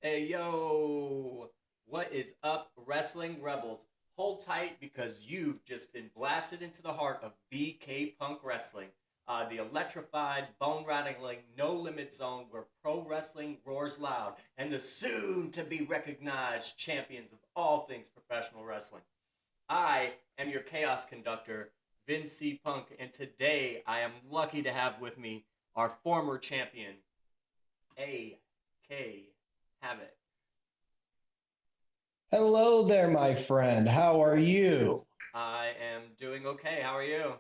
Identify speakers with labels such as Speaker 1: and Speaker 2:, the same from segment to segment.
Speaker 1: Hey yo, what is up, Wrestling Rebels? Hold tight because you've just been blasted into the heart of VK Punk Wrestling, the electrified, bone rattling, no limit zone where pro wrestling roars loud, and the soon to be recognized champions of all things professional wrestling. I am your chaos conductor, Vince C. Punk, and today I am lucky to have with me our former champion, A.K. Habit.
Speaker 2: Hello there, my friend. How are you?
Speaker 1: I am doing okay. How are you?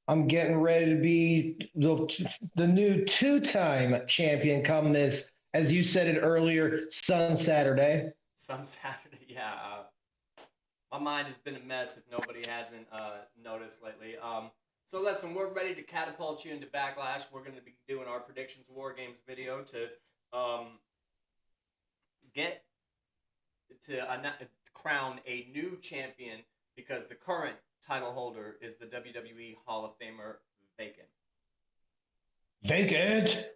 Speaker 2: I'm getting ready to be the new two-time champion come this, as you said it earlier, Sun Saturday.
Speaker 1: Sun Saturday. Yeah. My mind has been a mess if nobody hasn't noticed lately. So listen, we're ready to catapult you into Backlash. We're going to be doing our predictions WarGames video to get to crown a new champion because the current title holder is the WWE Hall of Famer Vacant.
Speaker 2: Vacant.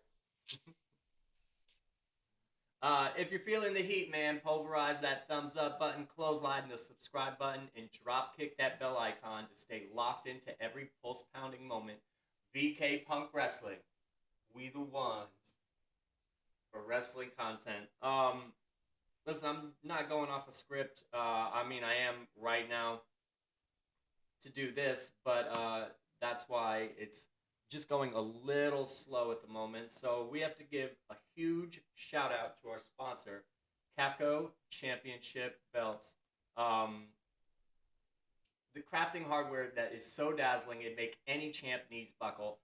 Speaker 1: If you're feeling the heat, man, pulverize that thumbs up button, clothesline the subscribe button, and drop kick that bell icon to stay locked into every pulse pounding moment. VK Punk Wrestling, we the ones for wrestling content. Listen, I'm not going off a script. I mean, I am right now to do this, but that's why it's just going a little slow at the moment. So we have to give a huge shout out to our sponsor, Capco Championship Belts. Um, the crafting hardware that is so dazzling it make any champ knees buckle.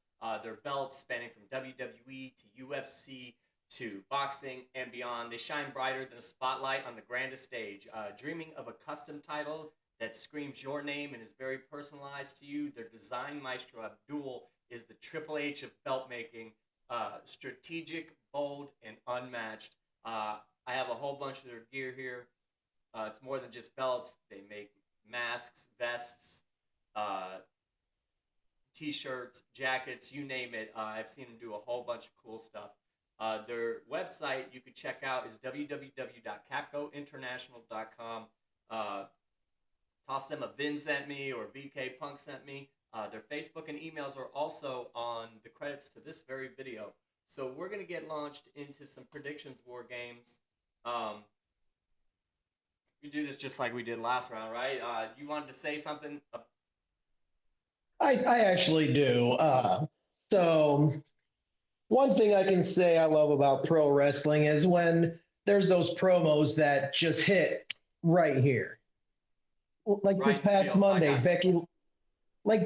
Speaker 1: Their belts spanning from WWE to UFC to boxing and beyond. They shine brighter than a spotlight on the grandest stage. Dreaming of a custom title that screams your name and is very personalized to you, their design maestro Abdul is the Triple H of belt making. Strategic, bold, and unmatched. I have a whole bunch of their gear here. It's more than just belts. They make masks, vests, uh, t-shirts, jackets, you name it. I've seen them do a whole bunch of cool stuff. Their website you can check out is www.capcointernational.com. Uh, Toss them a Vin sent me or VK Punk sent me. Their Facebook and emails are also on the credits to this very video. So we're gonna get launched into some predictions war games. Um, we do this just like we did last round, right? You wanted to say something?
Speaker 2: I actually do. So one thing I can say I love about pro wrestling is when there's those promos that just hit right here. Like
Speaker 1: Right
Speaker 2: this
Speaker 1: in the
Speaker 2: past
Speaker 1: feels. I
Speaker 2: Monday,
Speaker 1: got you.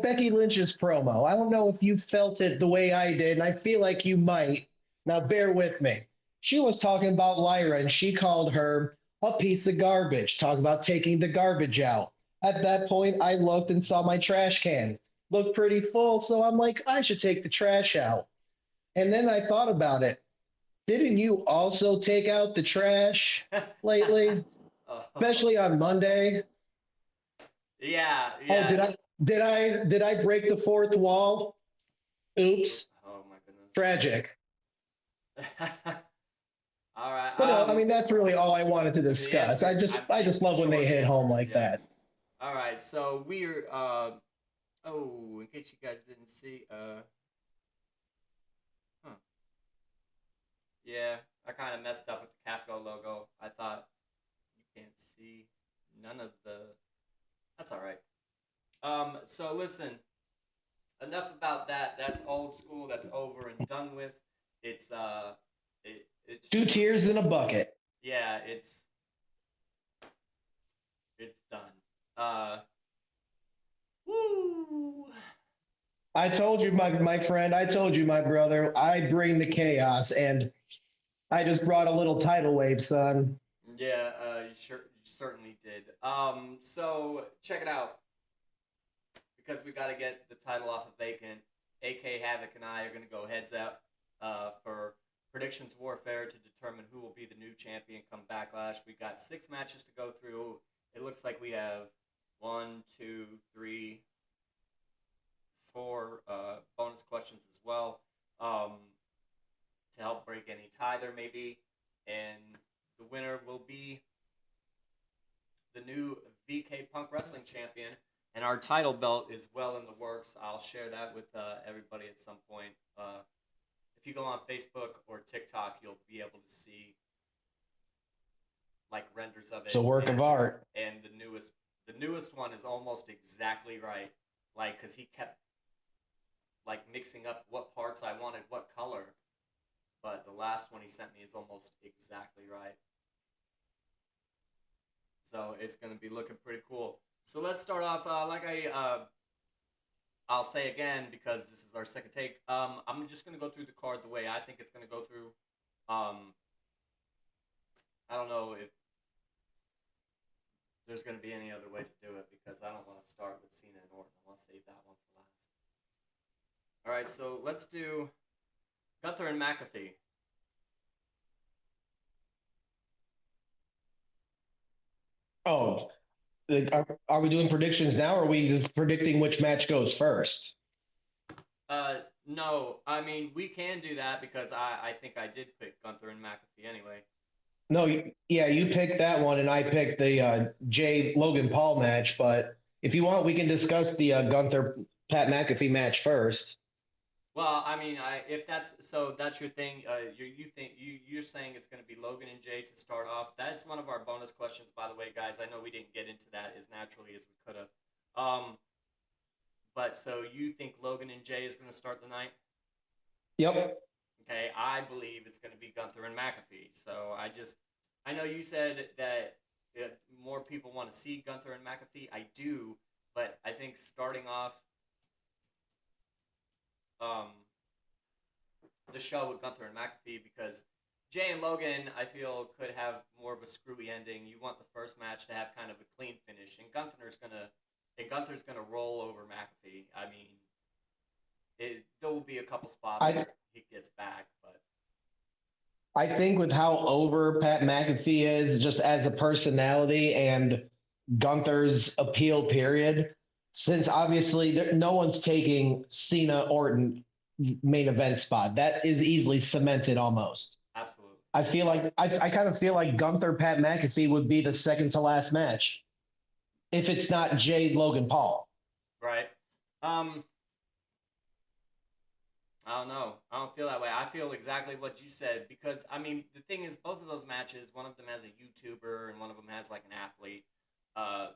Speaker 2: Becky Lynch's promo. I don't know if you felt it the way I did, and I feel like you might. Now, bear with me. She was talking about Lyra, and she called her a piece of garbage, talking about taking the garbage out. At that point, I looked and saw my trash can. Looked pretty full, so I'm like, I should take the trash out. And then I thought about it. Didn't you also take out the trash lately?
Speaker 1: Oh,
Speaker 2: Especially on Monday?
Speaker 1: yeah,
Speaker 2: Oh,
Speaker 1: yeah.
Speaker 2: did I break the fourth wall? Oops.
Speaker 1: Oh my goodness.
Speaker 2: Tragic.
Speaker 1: All right.
Speaker 2: But no, I mean that's really all I wanted to
Speaker 1: The
Speaker 2: discuss.
Speaker 1: answer,
Speaker 2: I just love when they
Speaker 1: short
Speaker 2: hit
Speaker 1: answer
Speaker 2: home
Speaker 1: is
Speaker 2: like
Speaker 1: yes.
Speaker 2: that.
Speaker 1: All right. So we're oh, in case you guys didn't see, huh. Yeah, I kind of messed up with the Capco logo. I thought you can't see none of the. That's all right. So listen, enough about that. That's old school. That's over and done with. It's it's
Speaker 2: Two tears in a bucket.
Speaker 1: yeah, it's done. Uh, woo.
Speaker 2: I told you, my friend. I told you, my brother. I bring the chaos, and I just brought a little tidal wave, son.
Speaker 1: Yeah, you certainly did. So check it out because we got to get the title off of Vacant. AK Havoc and I are going to go heads up for predictions warfare to determine who will be the new champion come Backlash. We got 6 matches to go through. It looks like we have one, two, three, four bonus questions as well to help break any tie there may be. and the winner will be the new VK Punk Wrestling Champion. And our title belt is well in the works. I'll share that with everybody at some point. If you go on Facebook or TikTok, you'll be able to see like renders of
Speaker 2: It's
Speaker 1: it.
Speaker 2: a work
Speaker 1: and,
Speaker 2: of art.
Speaker 1: And the newest one is almost exactly right. Like, cause he kept like mixing up what parts I wanted, what color. But the last one he sent me is almost exactly right. So it's gonna be looking pretty cool. So let's start off I'll say again because this is our second take. I'm just gonna go through the card the way I think it's gonna go through. I don't know if there's gonna be any other way to do it because I don't want to start with Cena and Orton. I want to save that one for last. All right, so let's do Gunther and McAfee.
Speaker 2: Oh, are we doing predictions now, or are we just predicting which match goes first?
Speaker 1: No, I mean we can do that because I think I did pick Gunther and McAfee anyway.
Speaker 2: No, yeah, you picked that one, and I picked the Jay Logan Paul match. But if you want, we can discuss the Gunther Pat McAfee match first.
Speaker 1: Well, I mean, if that's so, that's your thing. You're saying it's going to be Logan and Jay to start off. That's one of our bonus questions, by the way, guys. I know we didn't get into that as naturally as we could have. But so you think Logan and Jay is going to start the night?
Speaker 2: Yep.
Speaker 1: Okay, I believe it's going to be Gunther and McAfee. So I know you said that more people want to see Gunther and McAfee. I do, but I think starting off um, the show with Gunther and McAfee because Jay and Logan, I feel, could have more of a screwy ending. You want the first match to have kind of a clean finish, and Gunther's gonna roll over McAfee. I mean, there will be a couple spots
Speaker 2: I
Speaker 1: where he gets back, but
Speaker 2: I think with how over Pat McAfee is, just as a personality and Gunther's appeal period, since obviously no one's taking Cena Orton main event spot. That is easily cemented almost.
Speaker 1: absolutely
Speaker 2: I kind of feel like Gunther Pat McAfee would be the second to last match if it's not Jay Logan Paul.
Speaker 1: right. I don't know. I don't feel that way. I feel exactly what you said because I mean the thing is both of those matches, one of them has a YouTuber and one of them has like an athlete. Uh,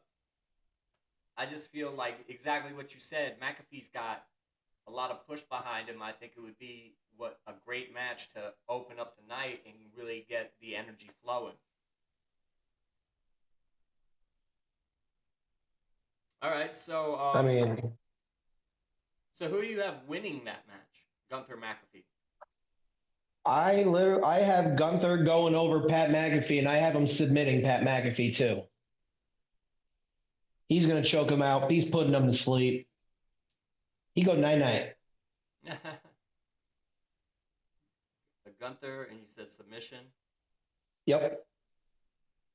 Speaker 1: I just feel like exactly what you said. McAfee's got a lot of push behind him. I think it would be what a great match to open up the night and really get the energy flowing. All right,
Speaker 2: I mean,
Speaker 1: so who do you have winning that match? Gunther McAfee.
Speaker 2: I have Gunther going over Pat McAfee, and I have him submitting Pat McAfee too. He's gonna choke him out. He's putting him to sleep. He go night night.
Speaker 1: A Gunther, and you said submission.
Speaker 2: Yep.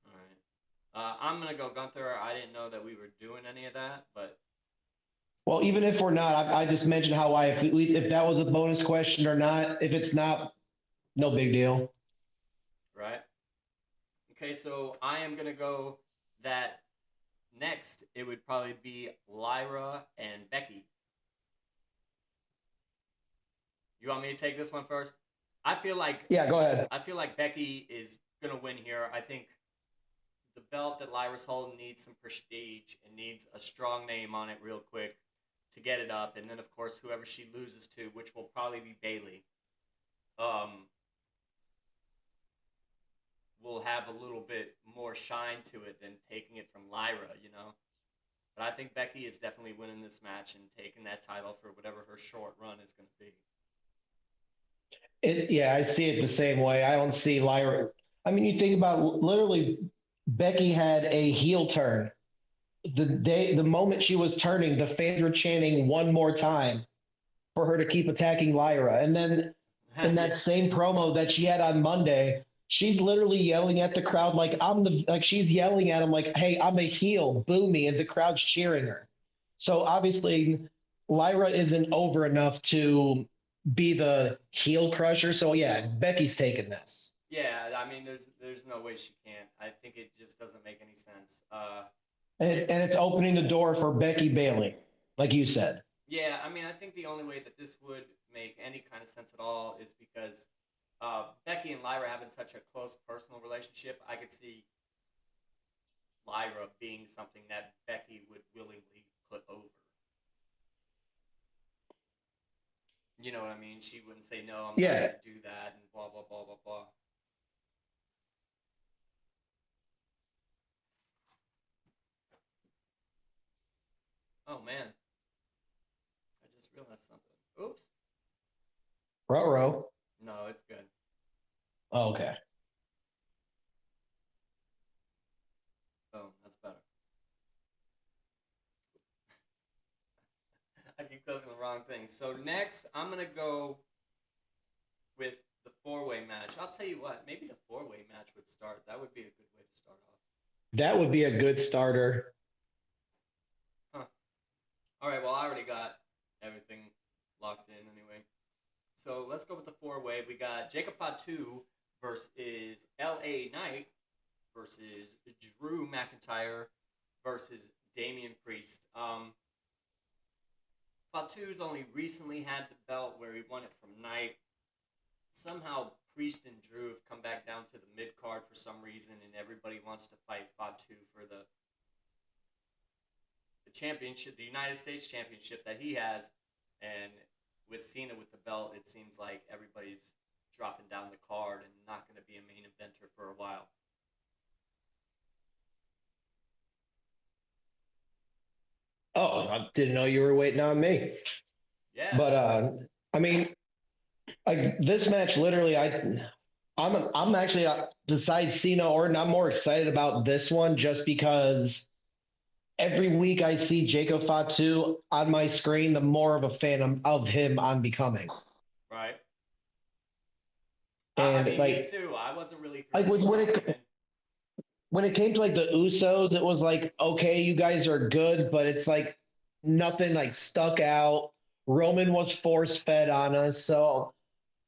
Speaker 1: All right. I'm gonna go Gunther. I didn't know that we were doing any of that, but
Speaker 2: Well, even if we're not, I just mentioned how if that was a bonus question or not. If it's not, no big deal.
Speaker 1: right. Okay, so I am gonna go that next. It would probably be Lyra and Becky. You want me to take this one first? I feel like
Speaker 2: Yeah, go ahead.
Speaker 1: I feel like Becky is gonna win here. I think the belt that Lyra's holding needs some prestige and needs a strong name on it real quick to get it up, and then of course whoever she loses to, which will probably be Bailey, um, will have a little bit more shine to it than taking it from Lyra, you know. But I think Becky is definitely winning this match and taking that title for whatever her short run is going to be.
Speaker 2: Yeah, I see it the same way. I don't see Lyra. I mean, you think about literally, Becky had a heel turn. The moment she was turning, the fans were chanting one more time for her to keep attacking Lyra. And then in
Speaker 1: Yeah.
Speaker 2: that same promo that she had on Monday, she's literally yelling at the crowd like she's yelling at him like, "Hey, I'm a heel, boo me," and the crowd's cheering her. So obviously, Lyra isn't over enough to be the heel crusher. So yeah, Becky's taking this.
Speaker 1: Yeah, I mean, there's no way she can't. I think it just doesn't make any sense.
Speaker 2: And it's opening the door for Becky Bailey, like you said.
Speaker 1: Yeah, I mean, I think the only way that this would make any kind of sense at all is because Becky and Lyra having such a close personal relationship. I could see Lyra being something that Becky would willingly put over. You know what I mean? She wouldn't say no, I'm not
Speaker 2: Yeah.
Speaker 1: going to do that, and blah blah blah blah blah. Oh man, I just realized something. Oops.
Speaker 2: Ruh-roh.
Speaker 1: No, it's good.
Speaker 2: Oh, okay.
Speaker 1: Boom, that's better. I keep clicking the wrong thing. So next, I'm gonna go with the four-way match. I'll tell you what, maybe the four-way match would start. That would be a good way to start off.
Speaker 2: That would be a good starter.
Speaker 1: Huh. All right. Well, I already got everything locked in anyway. So let's go with the four-way. We got Jacob Fatu versus L.A. Knight versus Drew McIntyre versus Damian Priest. Fatu's only recently had the belt where he won it from Knight. Somehow Priest and Drew have come back down to the mid card for some reason, and everybody wants to fight Fatu for the championship, the United States Championship that he has. And with Cena with the belt, it seems like everybody's dropping down the card and not going to be a main eventer for a while.
Speaker 2: Oh, I didn't know you were waiting on me.
Speaker 1: Yeah.
Speaker 2: But I mean, like this match, literally, I'm actually besides Cena Orton, I'm more excited about this one just because every week I see Jacob Fatu on my screen, the more of a fan of him I'm becoming.
Speaker 1: Right. I
Speaker 2: And
Speaker 1: mean, me too. I wasn't really
Speaker 2: like
Speaker 1: thrilled when he
Speaker 2: when
Speaker 1: first came
Speaker 2: it
Speaker 1: in.
Speaker 2: when it came to like the Usos, it was like, okay, you guys are good, but it's like nothing like stuck out. Roman was force fed on us, so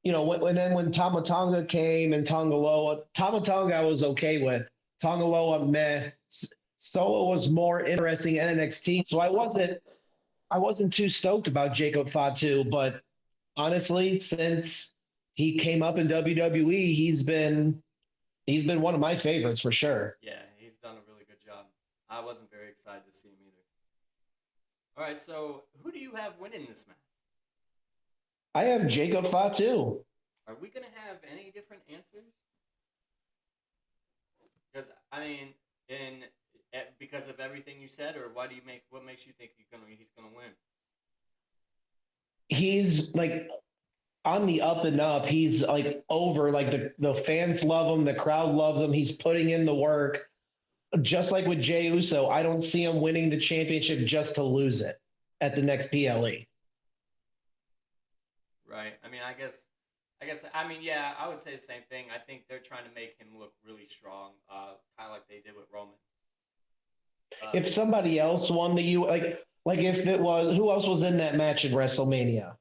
Speaker 2: when Tama Tonga came and Tama Tonga I was okay with. Tongaloa meh. Solo was more interesting in NXT, so I wasn't too stoked about Jacob Fatu, but honestly, since he came up in WWE, he's been one of my favorites for sure.
Speaker 1: Yeah, he's done a really good job. I wasn't very excited to see him either. All right, so who do you have winning this match?
Speaker 2: I have Jacob Fatu.
Speaker 1: Are we gonna have any different answers? Because I mean, in because of everything you said, or why do you make what makes you think he's gonna win?
Speaker 2: He's like on the up and up. He's like over. Like the fans love him. The crowd loves him. He's putting in the work. Just like with Jey Uso, I don't see him winning the championship just to lose it at the next PLE.
Speaker 1: Right. I mean, I mean, yeah, I would say the same thing. I think they're trying to make him look really strong, kind of like they did with Roman.
Speaker 2: If somebody else won the U, like if it was who else was in that match in WrestleMania?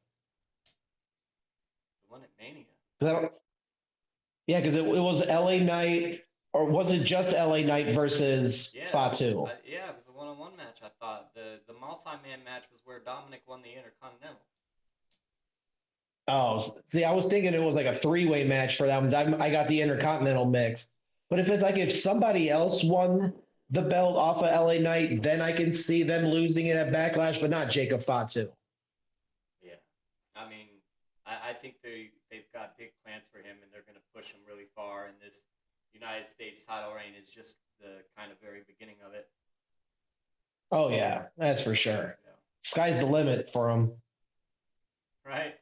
Speaker 1: The one at Mania.
Speaker 2: 'Cause yeah, because it was LA Knight, or was it just LA Knight versus
Speaker 1: Yeah,
Speaker 2: Fatu?
Speaker 1: yeah, it was a one-on-one match. I thought the multi-man match was where Dominic won the Intercontinental.
Speaker 2: Oh, see, I was thinking it was like a three-way match for them. I got the Intercontinental mix. But if it's like if somebody else won the belt off of LA Knight, then I can see them losing it at Backlash, but not Jacob Fatu.
Speaker 1: Yeah, I mean, I think they've got big plans for him, and they're going to push him really far. And this United States title reign is just the kind of very beginning of it.
Speaker 2: Oh yeah, that's for sure.
Speaker 1: Yeah.
Speaker 2: Sky's the limit for him.
Speaker 1: Right.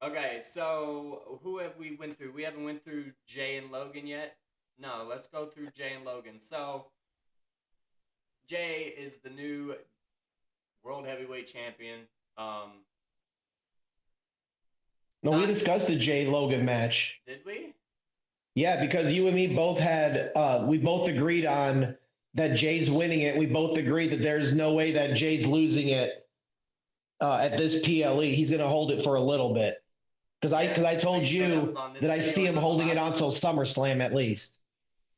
Speaker 1: Okay, so who have we went through? We haven't went through Jay and Logan yet. No, let's go through Jay and Logan. So Jay is the new World Heavyweight Champion.
Speaker 2: No, we discussed the Jay Logan match.
Speaker 1: Did we?
Speaker 2: Yeah, because you and me both had we both agreed on that Jay's winning it. We both agreed that there's no way that Jay's losing it at this PLE. He's going to hold it for a little bit. Because
Speaker 1: Yeah.
Speaker 2: I
Speaker 1: Are
Speaker 2: told
Speaker 1: you sure that was
Speaker 2: you
Speaker 1: on
Speaker 2: that
Speaker 1: this
Speaker 2: I
Speaker 1: video
Speaker 2: see
Speaker 1: and
Speaker 2: him
Speaker 1: not the
Speaker 2: holding it
Speaker 1: last
Speaker 2: on
Speaker 1: one?
Speaker 2: till SummerSlam at least.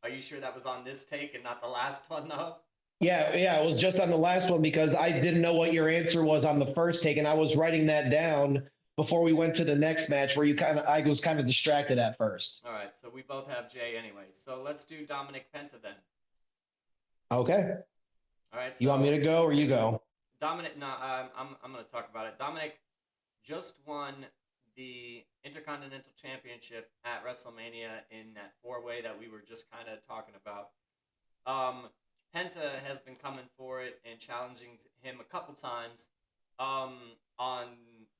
Speaker 1: Are you sure that was on this take and not the last one though?
Speaker 2: Yeah, it was just on the last one because I didn't know what your answer was on the first take, and I was writing that down before we went to the next match where I was kind of distracted at first.
Speaker 1: All right, so we both have Jay anyway. So let's do Dominic Penta then.
Speaker 2: Okay.
Speaker 1: All right,
Speaker 2: You want me
Speaker 1: so
Speaker 2: to go or you go?
Speaker 1: Dominic, no, I'm going to talk about it. Dominic just won the Intercontinental Championship at WrestleMania in that four-way that we were just kind of talking about. Um, Penta has been coming for it and challenging him a couple times on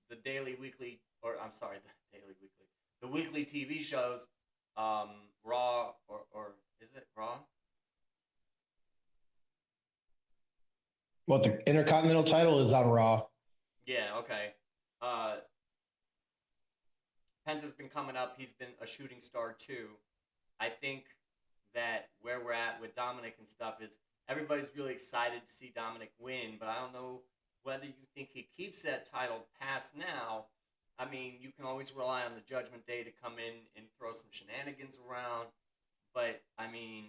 Speaker 1: the daily, weekly, or I'm sorry, the daily, weekly, the weekly TV shows, Raw or is it Raw?
Speaker 2: What the Intercontinental title is on Raw.
Speaker 1: Yeah, okay. Uh, Penta's been coming up. He's been a shooting star too. I think that where we're at with Dominic and stuff is everybody's really excited to see Dominic win, but I don't know whether you think he keeps that title past now. I mean, you can always rely on the Judgment Day to come in and throw some shenanigans around, but I mean,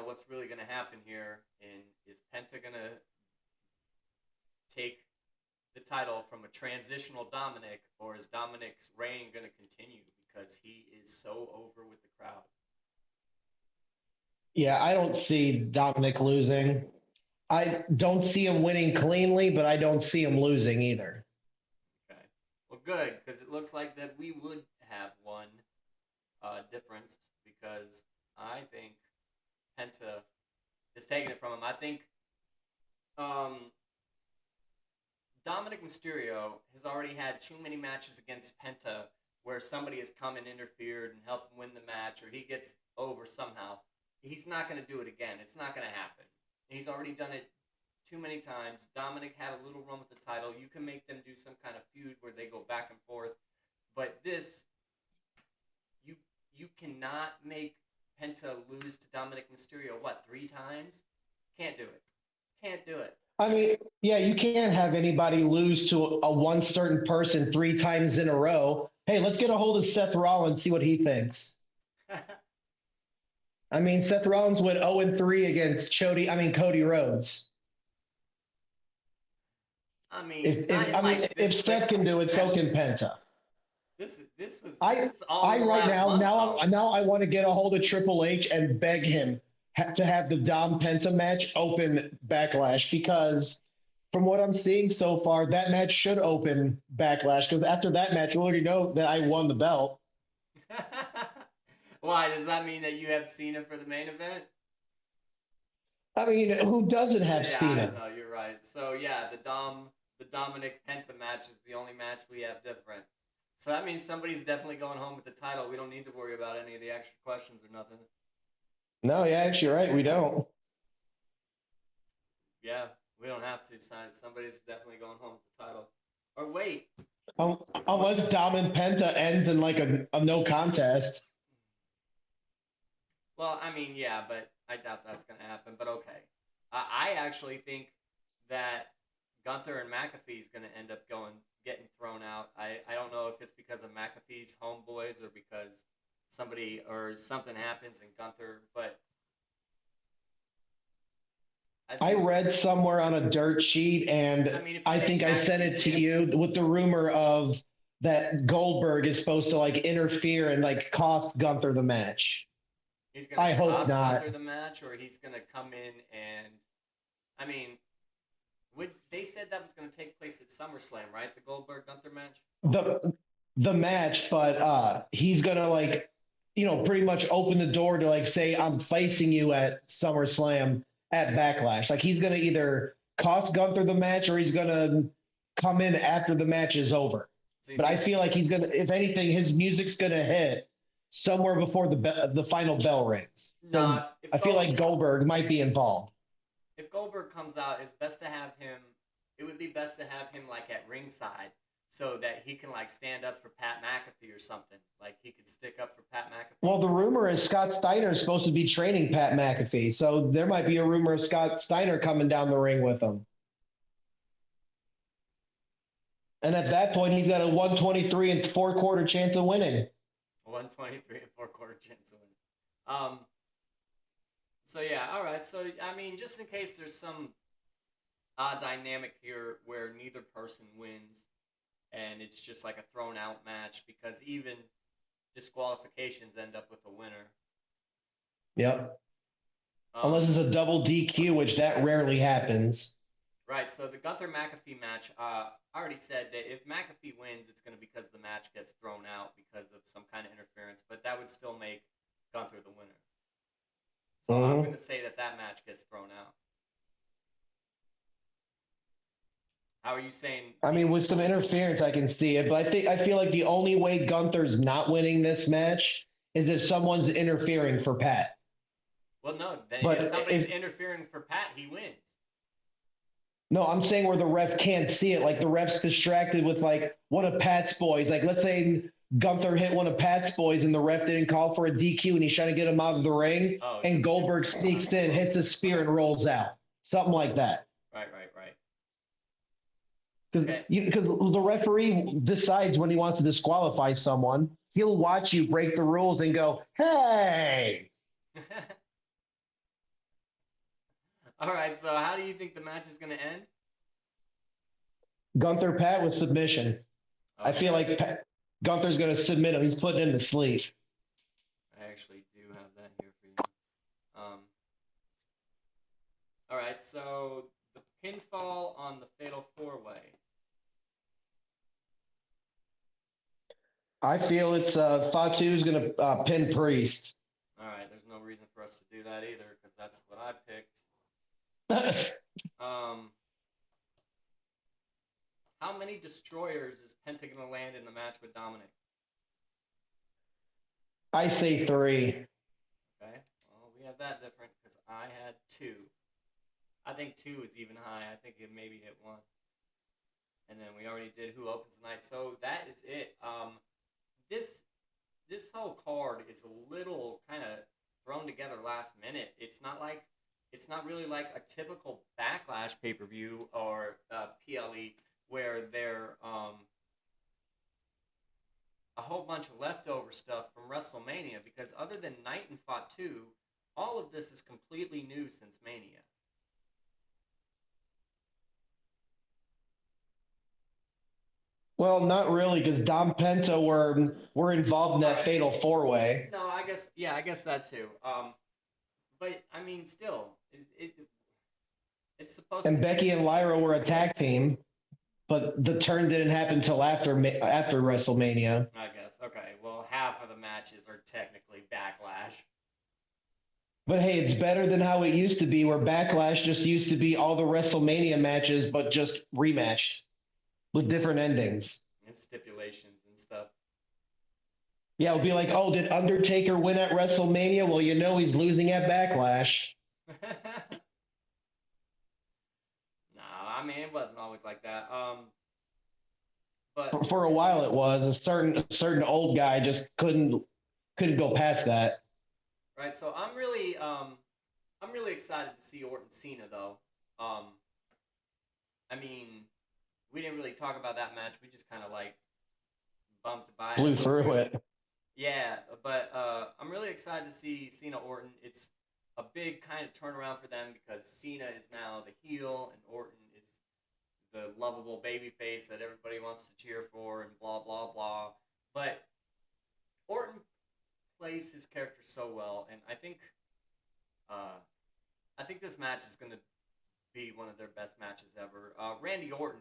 Speaker 1: what's really going to happen here, and is Penta going to take the title from a transitional Dominic, or is Dominic's reign going to continue because he is so over with the crowd?
Speaker 2: Yeah, I don't see Dominic losing. I don't see him winning cleanly, but I don't see him losing either.
Speaker 1: Okay. Well, good, because it looks like that we would have one difference because I think Penta is taking it from him. I think um, Dominic Mysterio has already had too many matches against Penta where somebody has come and interfered and helped him win the match, or he gets over somehow. He's not going to do it again. It's not going to happen. He's already done it too many times. Dominic had a little run with the title. You can make them do some kind of feud where they go back and forth, but this you you cannot make Penta lose to Dominic Mysterio. What, three times? Can't do it. Can't do it.
Speaker 2: I mean, yeah, you can't have anybody lose to a one certain person three times in a row. Hey, let's get a hold of Seth Rollins, see what he thinks. I mean, Seth Rollins went 0-3 against Cody Rhodes.
Speaker 1: I mean, not in
Speaker 2: I mean,
Speaker 1: like this
Speaker 2: if
Speaker 1: quick
Speaker 2: Seth can do it, so can
Speaker 1: succession.
Speaker 2: Penta.
Speaker 1: This is all in
Speaker 2: I
Speaker 1: the
Speaker 2: right
Speaker 1: last
Speaker 2: now
Speaker 1: month though.
Speaker 2: now I want to get a hold of Triple H and beg him to have the Dom Penta match open Backlash because from what I'm seeing so far, that match should open Backlash because after that match, we already know that I won the belt.
Speaker 1: Why does that mean that you have Cena for the main event?
Speaker 2: I mean, who doesn't have
Speaker 1: Yeah, I
Speaker 2: Cena?
Speaker 1: know you're right. So yeah, the Dominic Penta match is the only match we have different. So that means somebody's definitely going home with the title. We don't need to worry about any of the extra questions or nothing.
Speaker 2: No, yeah, actually, you're right. We don't.
Speaker 1: Yeah, we don't have to sign. Somebody's definitely going home with the title. Or wait, what?
Speaker 2: Unless Dom and Penta ends in like a no contest.
Speaker 1: Well, I mean, yeah, but I doubt that's going to happen. But okay, I actually think that Gunther and McAfee's going to end up getting thrown out. I don't know if it's because of McAfee's homeboys or because somebody or something happens in Gunther, but I
Speaker 2: I
Speaker 1: think
Speaker 2: read somewhere on a dirt sheet,
Speaker 1: I
Speaker 2: and
Speaker 1: mean if you
Speaker 2: I
Speaker 1: make
Speaker 2: think I sent
Speaker 1: McAfee
Speaker 2: it to
Speaker 1: win,
Speaker 2: you with the rumor of that Goldberg is supposed to like interfere and like cost Gunther the match.
Speaker 1: he's going to
Speaker 2: I hope
Speaker 1: cost
Speaker 2: not.
Speaker 1: Gunther the match or he's going to come in and I mean, they said that was going to take place at SummerSlam, right? The Goldberg Gunther match.
Speaker 2: The the match, but he's gonna like pretty much open the door to like say I'm facing you at SummerSlam at Backlash. Like he's gonna either cost Gunther the match or he's gonna come in after the match is over.
Speaker 1: So you
Speaker 2: But I
Speaker 1: think
Speaker 2: feel like he's gonna, if anything, his music's gonna hit somewhere before the final bell rings.
Speaker 1: no?
Speaker 2: So I feel like Goldberg might be involved.
Speaker 1: If Goldberg comes out, it's best to have him. It would be best to have him like at ringside so that he can like stand up for Pat McAfee or something. Like he could stick up for Pat McAfee.
Speaker 2: Well, the rumor is Scott Steiner is supposed to be training Pat McAfee, so there might be a rumor of Scott Steiner coming down the ring with him. And at that point, he's got a 123 and four-quarter chance of winning.
Speaker 1: 123 and four-quarter chance of winning. Um, so yeah, all right. So I mean, just in case there's some dynamic here where neither person wins, and it's just like a thrown out match because even disqualifications end up with a winner.
Speaker 2: Yep. Unless
Speaker 1: Um,
Speaker 2: it's a double DQ, which that rarely happens.
Speaker 1: right. So the Gunther McAfee match, I already said that if McAfee wins, it's going to be because the match gets thrown out because of some kind of interference, but that would still make Gunther the winner. So I'm going
Speaker 2: Hmm.
Speaker 1: to say that that match gets thrown out. How are you saying
Speaker 2: I
Speaker 1: the?
Speaker 2: mean, with some interference, I can see it, but I feel like the only way Gunther's not winning this match is if someone's interfering for Pat.
Speaker 1: Well, no. Then if
Speaker 2: But
Speaker 1: somebody's
Speaker 2: if
Speaker 1: interfering for Pat, he wins.
Speaker 2: no, I'm saying where the ref can't see it, like the ref's distracted with like one of Pat's boys. Like let's say Gunther hit one of Pat's boys and the ref didn't call for a DQ and he's trying to get him out of the ring,
Speaker 1: Oh,
Speaker 2: and
Speaker 1: just
Speaker 2: Goldberg
Speaker 1: decides
Speaker 2: sneaks
Speaker 1: to
Speaker 2: in,
Speaker 1: go.
Speaker 2: hits a spear
Speaker 1: Okay.
Speaker 2: and rolls out, something like that.
Speaker 1: Right. Right. Right.
Speaker 2: Because
Speaker 1: Okay.
Speaker 2: the referee decides when he wants to disqualify someone. He'll watch you break the rules and go, "Hey,
Speaker 1: All right. So how do you think the match is going to end?
Speaker 2: Gunther Pat with submission." I feel
Speaker 1: Okay.
Speaker 2: like Gunther's going to submit him. He's putting him to sleep.
Speaker 1: I actually do have that here for you. Um. All right. So the pinfall on the Fatal Four Way.
Speaker 2: I feel it's Fatu's going to pin Priest.
Speaker 1: All right. There's no reason for us to do that either because that's what I picked. Um. How many destroyers is Penta going to land in the match with Dominic?
Speaker 2: I say three.
Speaker 1: Okay. Well, we have that different because I had two. I think two is even high. I think it maybe hit one. And then we already did who opens the night. So that is it. This this whole card is a little kind of thrown together last minute. It's not really like a typical Backlash pay per view or PLE where they're a whole bunch of leftover stuff from WrestleMania. Because other than Knight and Fatu, all of this is completely new since Mania.
Speaker 2: Well, not really, because Dom Penta were involved in
Speaker 1: All
Speaker 2: that
Speaker 1: right.
Speaker 2: fatal four way,
Speaker 1: No, I guess yeah, I guess that too. But I mean, still, it's supposed
Speaker 2: and
Speaker 1: to be.
Speaker 2: Becky and Lyra were a tag team, but the turn didn't happen until after WrestleMania.
Speaker 1: I guess okay. Well, half of the matches are technically Backlash.
Speaker 2: But hey, it's better than how it used to be, where Backlash just used to be all the WrestleMania matches, but just rematched with different endings.
Speaker 1: And stipulations and stuff.
Speaker 2: Yeah, it'll be like, oh, did Undertaker win at WrestleMania? Well, you know he's losing at Backlash.
Speaker 1: No, I mean it wasn't always like that. But
Speaker 2: For a while, it was a certain old guy just couldn't go past that.
Speaker 1: right, so I'm really excited to see Orton Cena though. Um, I mean, we didn't really talk about that match. We just kind of like bumped by it
Speaker 2: Blew
Speaker 1: real
Speaker 2: through
Speaker 1: quick.
Speaker 2: it.
Speaker 1: Yeah, but I'm really excited to see Cena Orton. It's a big kind of turnaround for them because Cena is now the heel and Orton is the lovable baby face that everybody wants to cheer for and blah blah blah. But Orton plays his character so well, and uh, I think this match is going to be one of their best matches ever. Randy Orton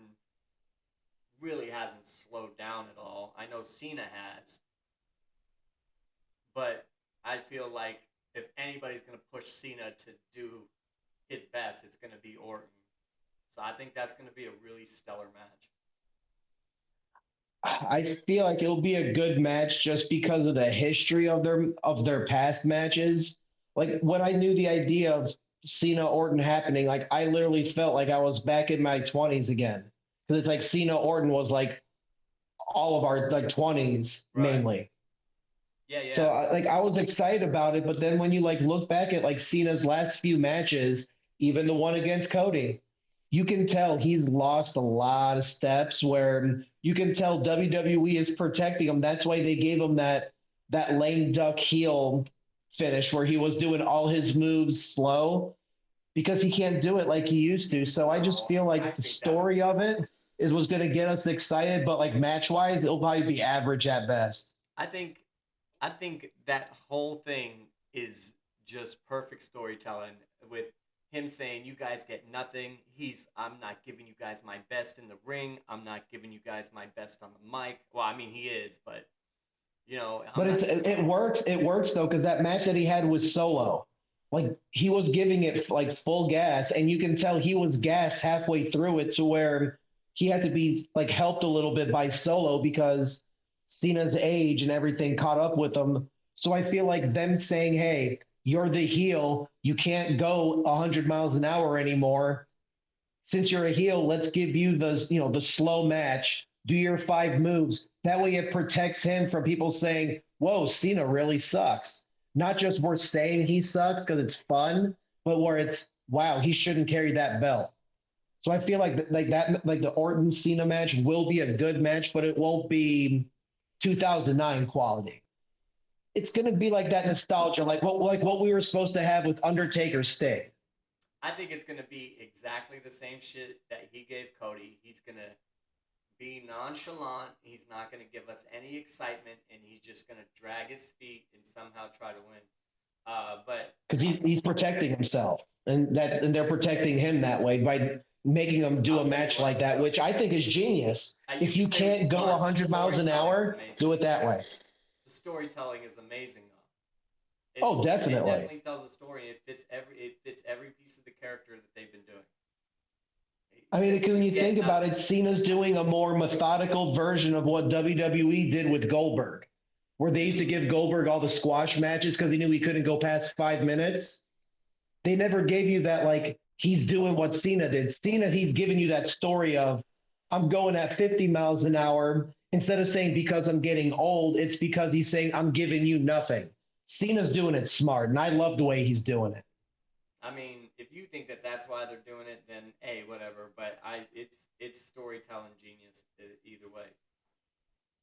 Speaker 1: really hasn't slowed down at all. I know Cena has, but I feel like if anybody's going to push Cena to do his best, it's going to be Orton. So I think that's going to be a really stellar match.
Speaker 2: I feel like it'll be a good match just because of the history of their past matches. Like when I knew the idea of Cena Orton happening, like I literally felt like I was back in my 20s again. Because it's like Cena Orton was like all of our like 20s
Speaker 1: Right.
Speaker 2: mainly.
Speaker 1: Yeah,
Speaker 2: So
Speaker 1: yeah.
Speaker 2: like I was excited about it, but then when you like look back at like Cena's last few matches, even the one against Cody, you can tell he's lost a lot of steps where you can tell WWE is protecting him. That's why they gave him that lame duck heel finish where he was doing all his moves slow because he can't do it like he used to. So I just
Speaker 1: No,
Speaker 2: feel
Speaker 1: I
Speaker 2: like the
Speaker 1: think that
Speaker 2: story of it is what's going to get us excited, but like match wise, it'll probably be average at best.
Speaker 1: I think I think that whole thing is just perfect storytelling with him saying you guys get nothing. I'm not giving you guys my best in the ring. I'm not giving you guys my best on the mic. Well, I mean he is, but I'm
Speaker 2: But
Speaker 1: not.
Speaker 2: it works. It works though because that match that he had was solo. Like he was giving it like full gas, and you can tell he was gassed halfway through it to where he had to be like helped a little bit by Solo because Cena's age and everything caught up with him. So I feel like them saying, "Hey, you're the heel. You can't go 100 miles an hour anymore. Since you're a heel, let's give you the slow match. Do your 5 moves. That way it protects him from people saying, "Whoa, Cena really sucks." Not just we're saying he sucks because it's fun, but where it's wow, he shouldn't carry that belt. So I feel like the Orton Cena match will be a good match, but it won't be 2009 quality. It's going to be like that nostalgia, like what we were supposed to have with Undertaker Sting.
Speaker 1: I think it's gonna be exactly the same shit that he gave Cody. He's gonna be nonchalant. He's not gonna give us any excitement, and he's just gonna drag his feet and somehow try to win. But
Speaker 2: Because he's protecting himself, and they're protecting him that way by making him do
Speaker 1: I'll
Speaker 2: a
Speaker 1: tell you
Speaker 2: match like
Speaker 1: what,
Speaker 2: that, which I think is genius.
Speaker 1: you
Speaker 2: If
Speaker 1: can
Speaker 2: you
Speaker 1: say what you
Speaker 2: can't go
Speaker 1: want. The
Speaker 2: 100 miles an
Speaker 1: storytelling is
Speaker 2: hour,
Speaker 1: amazing.
Speaker 2: do it that way.
Speaker 1: The storytelling is amazing, though.
Speaker 2: Oh,
Speaker 1: It
Speaker 2: definitely.
Speaker 1: definitely tells a story. It fits every piece of the character that they've been doing. He
Speaker 2: I mean,
Speaker 1: said,
Speaker 2: when
Speaker 1: "You
Speaker 2: you
Speaker 1: get
Speaker 2: think about
Speaker 1: nothing."
Speaker 2: it, Cena's doing a more methodical version of what WWE did with Goldberg, where they used to give Goldberg all the squash matches because he knew he couldn't go past 5 minutes. They never gave you that like he's doing what Cena did. Cena, he's giving you that story of I'm going at 50 miles an hour. Instead of saying because I'm getting old, it's because he's saying I'm giving you nothing. Cena's doing it smart, and I love the way he's doing it.
Speaker 1: I mean, if you think that that's why they're doing it, then hey, whatever. But it's storytelling genius either way.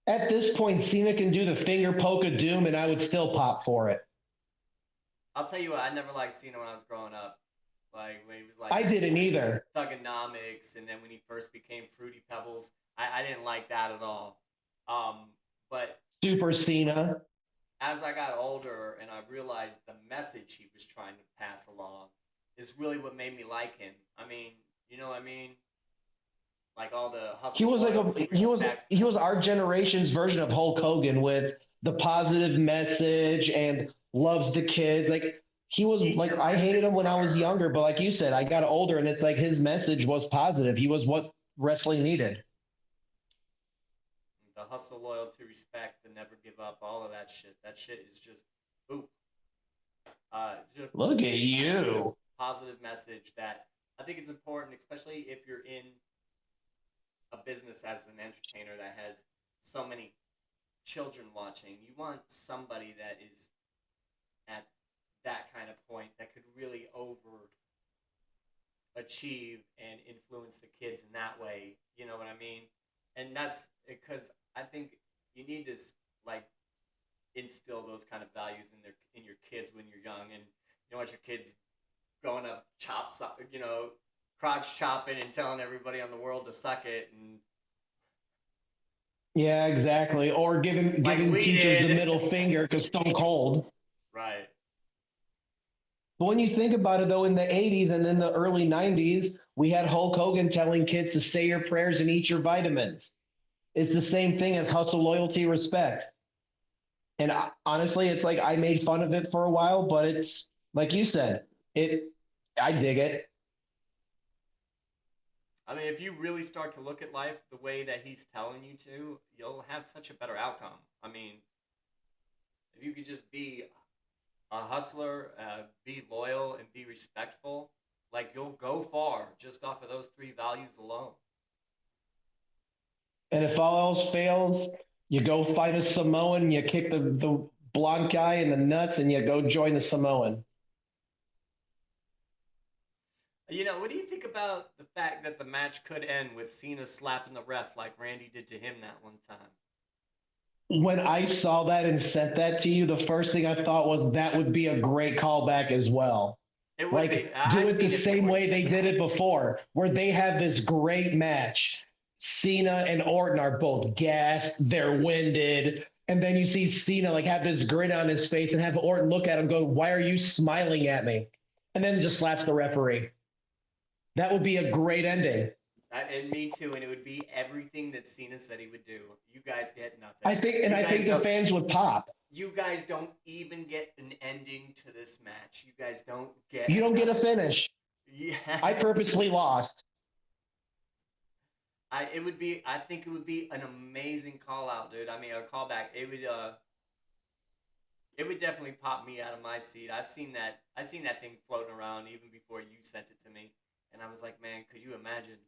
Speaker 2: At this point, Cena can do the finger poke of doom, and I would still pop for it.
Speaker 1: I'll tell you what, I never liked Cena when I was growing up. Like when he was like
Speaker 2: I didn't either.
Speaker 1: Thugonomics, and then when he first became Fruity Pebbles, I didn't like that at all. But
Speaker 2: Super Cena.
Speaker 1: as I got older and I realized the message he was trying to pass along is really what made me like him. I mean, you know what I mean? Like all the
Speaker 2: He
Speaker 1: hustle,
Speaker 2: was like
Speaker 1: loyalty, respect.
Speaker 2: he was our generation's version of Hulk Hogan with the positive message and loves the kids. Like he was
Speaker 1: Eat
Speaker 2: like
Speaker 1: your
Speaker 2: I hated
Speaker 1: vitamins,
Speaker 2: him when I was
Speaker 1: brother.
Speaker 2: younger, but like you said, I got older and it's like his message was positive. He was what wrestling needed.
Speaker 1: The hustle, loyalty, respect, the never give up, all of that shit. That shit is just, ooh, it's just
Speaker 2: Look at you.
Speaker 1: positive message that I think it's important, especially if you're in a business as an entertainer that has so many children watching. You want somebody that is at that kind of point that could really overachieve and influence the kids in that way. You know what I mean? And that's because I think you need to like instill those kind of values in your kids when you're young, and you don't want your kids going up chops up, crotch chopping and telling everybody on the world to suck it, and
Speaker 2: Yeah, exactly. Or
Speaker 1: like
Speaker 2: giving
Speaker 1: we
Speaker 2: teachers the
Speaker 1: did.
Speaker 2: middle finger because Stone Cold.
Speaker 1: Right.
Speaker 2: But when you think about it, though, in the 80s and then the early 90s, we had Hulk Hogan telling kids to say your prayers and eat your vitamins. It's the same thing as hustle, loyalty, respect. And honestly, it's like I made fun of it for a while, but it's like you said, it. I dig it.
Speaker 1: I mean, if you really start to look at life the way that he's telling you to, you'll have such a better outcome. I mean, if you could just be a hustler, be loyal, and be respectful, like you'll go far just off of those three values alone.
Speaker 2: And if all else fails, you go fight a Samoan, you kick the blonde guy in the nuts, and you go join the Samoan.
Speaker 1: What do you think about the fact that the match could end with Cena slapping the ref like Randy did to him that one time?
Speaker 2: When I saw that and sent that to you, the first thing I thought was that would be a great callback as well.
Speaker 1: It would be.
Speaker 2: Like,
Speaker 1: I
Speaker 2: do it the
Speaker 1: seen it
Speaker 2: same
Speaker 1: before
Speaker 2: way
Speaker 1: he got
Speaker 2: they
Speaker 1: the
Speaker 2: did
Speaker 1: call.
Speaker 2: it before, where they have this great match. Cena and Orton are both gassed, they're winded. And then you see Cena like have this grin on his face and have Orton look at him, go, "Why are you smiling at me?" And then just slaps the referee. That would be a great ending.
Speaker 1: And me too. And it would be everything that Cena said he would do. You guys get nothing.
Speaker 2: I think the fans would pop.
Speaker 1: You guys don't even get an ending to this match. You guys don't
Speaker 2: You
Speaker 1: get
Speaker 2: don't get a
Speaker 1: nothing.
Speaker 2: finish.
Speaker 1: Yeah.
Speaker 2: I purposely lost.
Speaker 1: It would be. I think it would be an amazing call out, dude. I mean, a callback. It would definitely pop me out of my seat. I've seen that. I've seen that thing floating around even before you sent it to me, and I was like, man, could you imagine?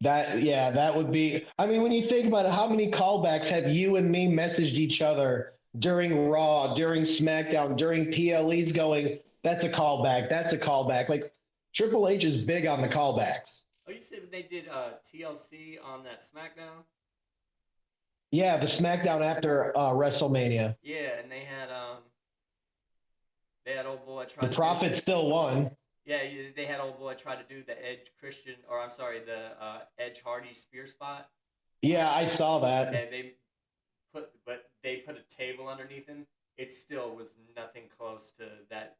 Speaker 2: That yeah, that would be. I mean, when you think about it, how many callbacks have you and me messaged each other during Raw, during SmackDown, during PLEs? Going, that's a callback. That's a callback. Like Triple H is big on the callbacks.
Speaker 1: Oh, you said they did TLC on that SmackDown?
Speaker 2: Yeah, the SmackDown after WrestleMania,
Speaker 1: Yeah, and they had old boy
Speaker 2: the
Speaker 1: try to do.
Speaker 2: Prophet still won.
Speaker 1: Yeah, they had old boy try to do the Edge Christian, or I'm sorry, the Edge Hardy spear spot,
Speaker 2: Yeah, I saw that.
Speaker 1: and they put a table underneath him. It still was nothing close to that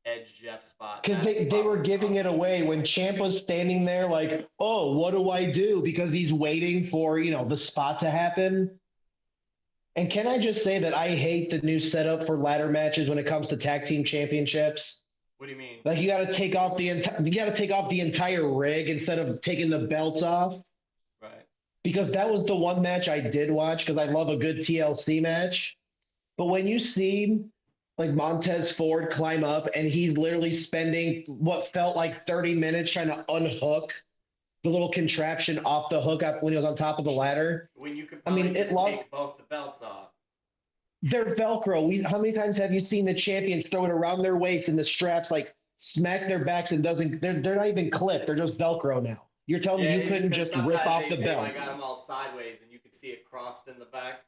Speaker 1: Edge Jeff spot.
Speaker 2: Because
Speaker 1: That
Speaker 2: they
Speaker 1: spot
Speaker 2: were
Speaker 1: was
Speaker 2: giving it
Speaker 1: awesome.
Speaker 2: away when Champ was standing there like, oh, what do I do? Because he's waiting for, the spot to happen. And can I just say that I hate the new setup for ladder matches when it comes to tag team championships?
Speaker 1: What do you mean?
Speaker 2: Like you got to take off the entire rig instead of taking the belts off.
Speaker 1: Right.
Speaker 2: Because that was the one match I did watch because I love a good TLC match. But when you see like Montez Ford climb up and he's literally spending what felt like 30 minutes trying to unhook the little contraption off the hook up when he was on top of the ladder.
Speaker 1: When you could
Speaker 2: I
Speaker 1: probably
Speaker 2: mean, it
Speaker 1: just
Speaker 2: lost
Speaker 1: take both the belts off.
Speaker 2: their Velcro. How many times have you seen the champions throw it around their waist and the straps like smack their backs and doesn't? They're not even clipped. They're just Velcro now. You're telling me
Speaker 1: Yeah,
Speaker 2: you couldn't
Speaker 1: because
Speaker 2: just rip
Speaker 1: sometimes
Speaker 2: off the
Speaker 1: they like
Speaker 2: belt?
Speaker 1: got them all sideways, and you could see it crossed in the back.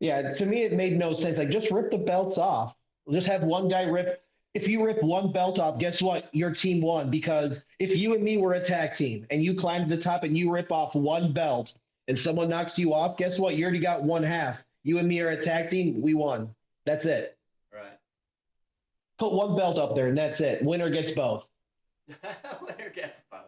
Speaker 2: Yeah, to me it made no sense. Like just rip the belts off. Just have one guy rip. If you rip one belt off, guess what? Your team won because if you and me were a tag team and you climb to the top and you rip off one belt and someone knocks you off, guess what? You already got one half. You and me are a tag team. We won. That's it.
Speaker 1: Right.
Speaker 2: Put one belt up there and that's it. Winner gets both.
Speaker 1: Winner gets both.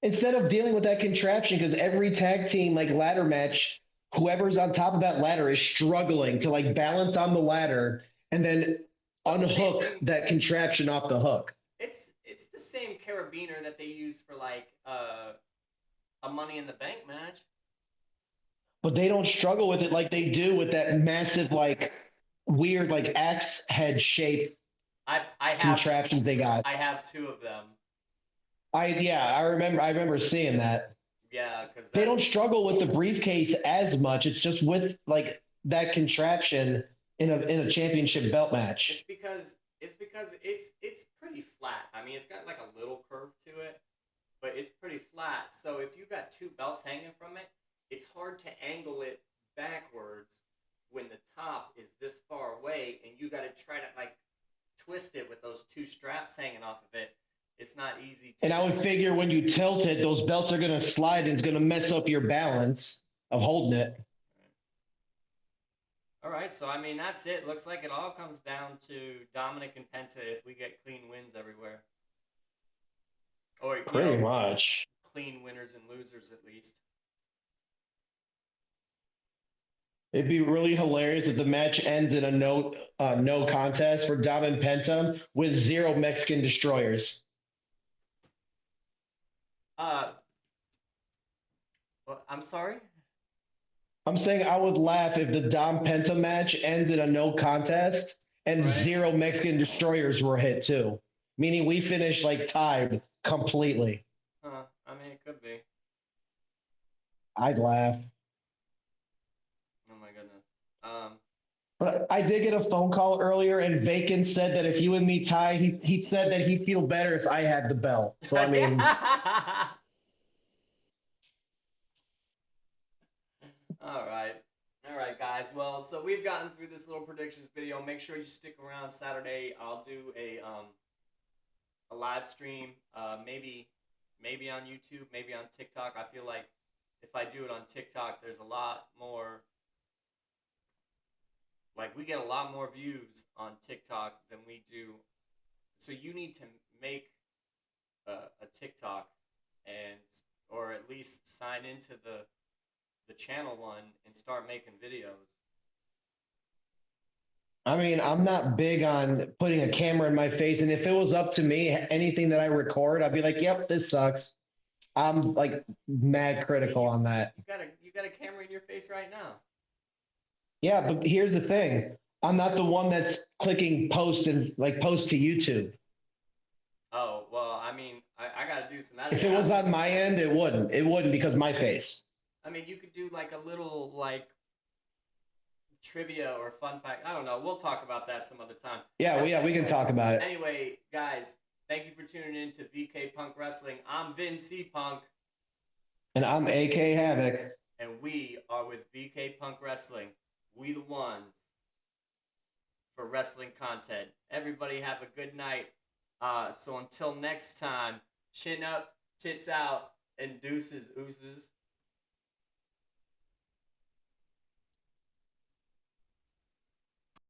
Speaker 2: Instead of dealing with that contraption, because every tag team like ladder match, whoever's on top of that ladder is struggling to like balance on the ladder and then
Speaker 1: Well, it's the same
Speaker 2: unhook
Speaker 1: thing.
Speaker 2: that contraption off the hook.
Speaker 1: It's the same carabiner that they use for like a Money in the Bank match.
Speaker 2: But they don't struggle with it like they do with that massive like weird like axe head shape
Speaker 1: I have
Speaker 2: contraptions they got.
Speaker 1: I have two of them.
Speaker 2: I remember seeing that.
Speaker 1: Yeah, because
Speaker 2: They don't
Speaker 1: that's
Speaker 2: struggle with the briefcase as much. It's just with like that contraption in a championship belt
Speaker 1: it's
Speaker 2: match.
Speaker 1: because it's pretty flat. I mean, it's got like a little curve to it, but it's pretty flat. So if you got two belts hanging from it, it's hard to angle it backwards when the top is this far away, and you got to try to like twist it with those two straps hanging off of it. It's not easy
Speaker 2: And
Speaker 1: to.
Speaker 2: I would figure when you tilt it, those belts are going to slide and it's going to mess up your balance of holding it.
Speaker 1: All right, so I mean that's it. Looks like it all comes down to Dominic and Penta if we get clean wins everywhere, or
Speaker 2: Pretty much.
Speaker 1: clean winners and losers at least.
Speaker 2: It'd be really hilarious if the match ends in a no contest for Dom and Penta with zero Mexican destroyers.
Speaker 1: Uh, I'm sorry.
Speaker 2: I'm saying I would laugh if the Dom Penta match ends in a no contest and
Speaker 1: Right?
Speaker 2: zero Mexican destroyers were hit too, meaning we finish like tied completely.
Speaker 1: Huh? I mean, it could be.
Speaker 2: I'd laugh.
Speaker 1: Oh my goodness. Um.
Speaker 2: But I did get a phone call earlier, and Vacant said that if you and me tie, he said that he'd feel better if I had the belt. So I mean,
Speaker 1: Yeah. All right. All right, guys. Well, so we've gotten through this little predictions video. Make sure you stick around Saturday. I'll do a live stream, maybe on YouTube, maybe on TikTok. I feel like if I do it on TikTok, there's a lot more, like we get a lot more views on TikTok than we do. So you need to make a TikTok and or at least sign into the channel one and start making videos.
Speaker 2: I mean, I'm not big on putting a camera in my face, and if it was up to me, anything that I record, I'd be like, "Yep, this sucks." I'm like mad
Speaker 1: I mean,
Speaker 2: critical on that.
Speaker 1: you got a camera in your face right now.
Speaker 2: Yeah, but here's the thing: I'm not the one that's clicking post and like post to YouTube.
Speaker 1: Oh well, I mean, I got to do some
Speaker 2: If
Speaker 1: editing.
Speaker 2: it
Speaker 1: I'm
Speaker 2: was
Speaker 1: just,
Speaker 2: on my end, it wouldn't. It wouldn't because my face.
Speaker 1: I mean, you could do like a little like trivia or fun fact. I don't know. We'll talk about that some other time.
Speaker 2: Yeah, we can talk about it.
Speaker 1: Anyway, guys, thank you for tuning in to VK Punk Wrestling. I'm Vin C Punk,
Speaker 2: And I'm AK Havoc.
Speaker 1: and we are with VK Punk Wrestling. We the ones for wrestling content. Everybody have a good night. So until next time, chin up, tits out, and deuces, oozes.